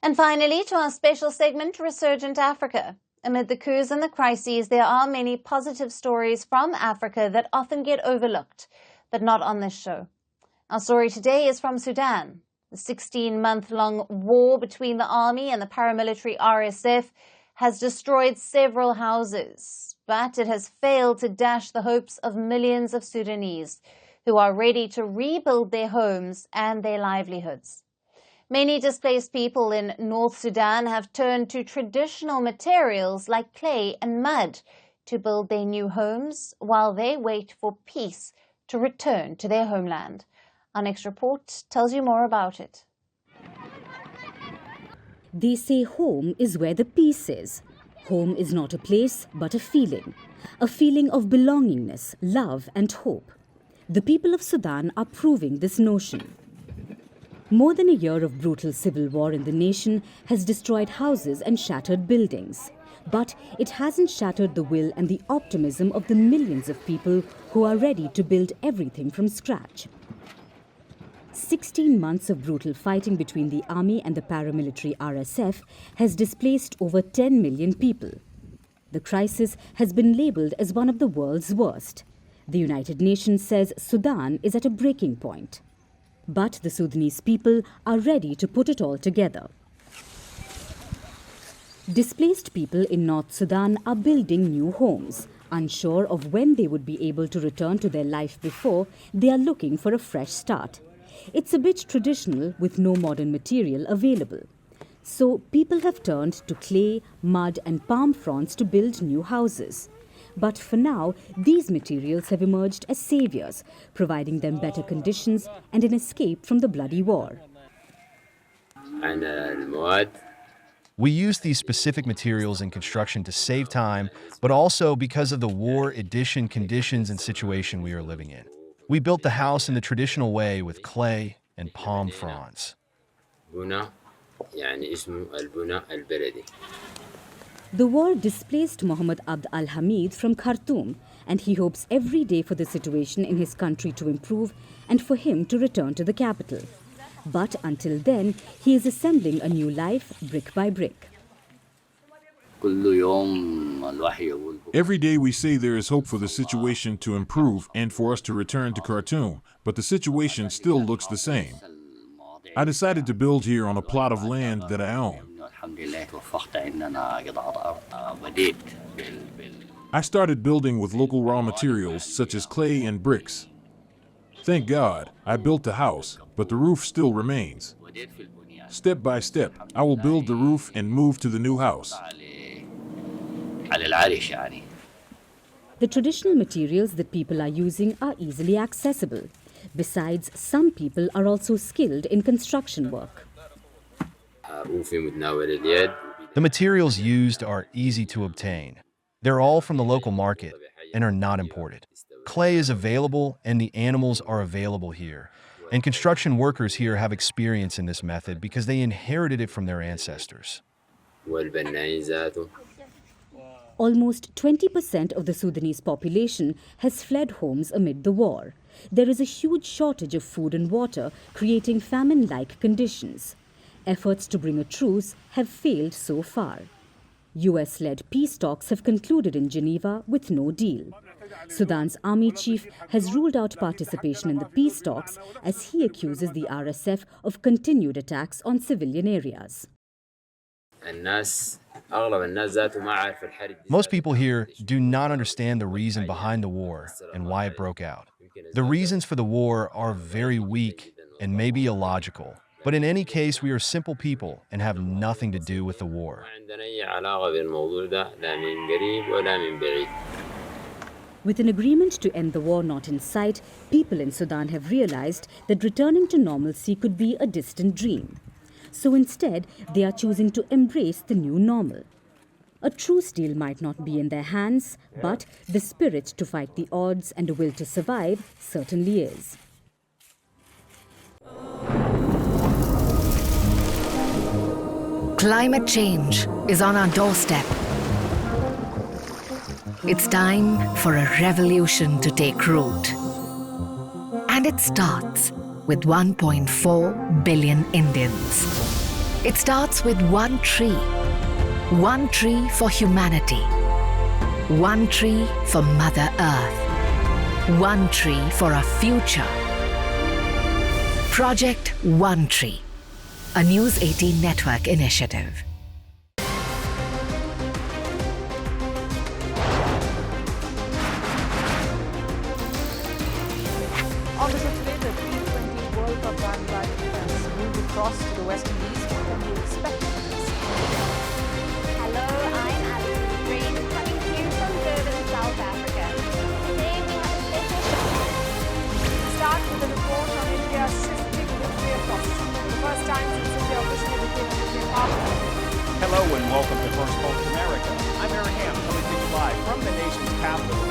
And finally, to our special segment, Resurgent Africa. Amid the coups and the crises, there are many positive stories from Africa that often get overlooked, but not on this show. Our story today is from Sudan. The 16-month-long war between the army and the paramilitary RSF has destroyed several houses, but it has failed to dash the hopes of millions of Sudanese who are ready to rebuild their homes and their livelihoods. Many displaced people in North Sudan have turned to traditional materials like clay and mud to build their new homes while they wait for peace to return to their homeland. Our next report tells you more about it. They say home is where the peace is. Home is not a place, but a feeling of belongingness, love and hope. The people of Sudan are proving this notion. More than a year of brutal civil war in the nation has destroyed houses and shattered buildings. But it hasn't shattered the will and the optimism of the millions of people who are ready to build everything from scratch. 16 months of brutal fighting between the army and the paramilitary RSF has displaced over 10 million people. The crisis has been labelled as one of the world's worst. The United Nations says Sudan is at a breaking point. But the Sudanese people are ready to put it all together. Displaced people in North Sudan are building new homes. Unsure of when they would be able to return to their life before, they are looking for a fresh start. It's a bit traditional with no modern material available. So people have turned to clay, mud and palm fronds to build new houses. But for now, these materials have emerged as saviors, providing them better conditions and an escape from the bloody war. We use these specific materials in construction to save time, but also because of the war edition conditions and situation we are living in. We built the house in the traditional way with clay and palm fronds. The war displaced Mohammed Abd al-Hamid from Khartoum, and he hopes every day for the situation in his country to improve and for him to return to the capital. But until then, he is assembling a new life brick by brick. Every day we say there is hope for the situation to improve and for us to return to Khartoum, but the situation still looks the same. I decided to build here on a plot of land that I own. I started building with local raw materials such as clay and bricks. Thank God, I built the house, but the roof still remains. Step by step, I will build the roof and move to the new house. The traditional materials that people are using are easily accessible. Besides, some people are also skilled in construction work. The materials used are easy to obtain. They're all from the local market and are not imported. Clay is available and the animals are available here. And construction workers here have experience in this method because they inherited it from their ancestors. Almost 20% of the Sudanese population has fled homes amid the war. There is a huge shortage of food and water, creating famine-like conditions. Efforts to bring a truce have failed so far. US-led peace talks have concluded in Geneva with no deal. Sudan's army chief has ruled out participation in the peace talks as he accuses the RSF of continued attacks on civilian areas. Most people here do not understand the reason behind the war and why it broke out. The reasons for the war are very weak and maybe illogical. But in any case, we are simple people and have nothing to do with the war. With an agreement to end the war not in sight, people in Sudan have realized that returning to normalcy could be a distant dream. So instead, they are choosing to embrace the new normal. A truce deal might not be in their hands, but the spirit to fight the odds and a will to survive certainly is. Climate change is on our doorstep. It's time for a revolution to take root. And it starts with 1.4 billion Indians. It starts with one tree. One tree for humanity. One tree for Mother Earth. One tree for a future. Project One Tree, a News 18 network initiative. On the today, the T20 World Cup paramilitary defense moved across to the West Indies. What can we expect from this? Hello, I'm Alyson, coming to you from Durban, South Africa. Today we have a special show. We start with a report on India's shifting nuclear posture. The first time since India officially became a nuclear power. Hello and welcome to Firstpost America. I'm Aaron Ham, coming to you live from the nation's capital,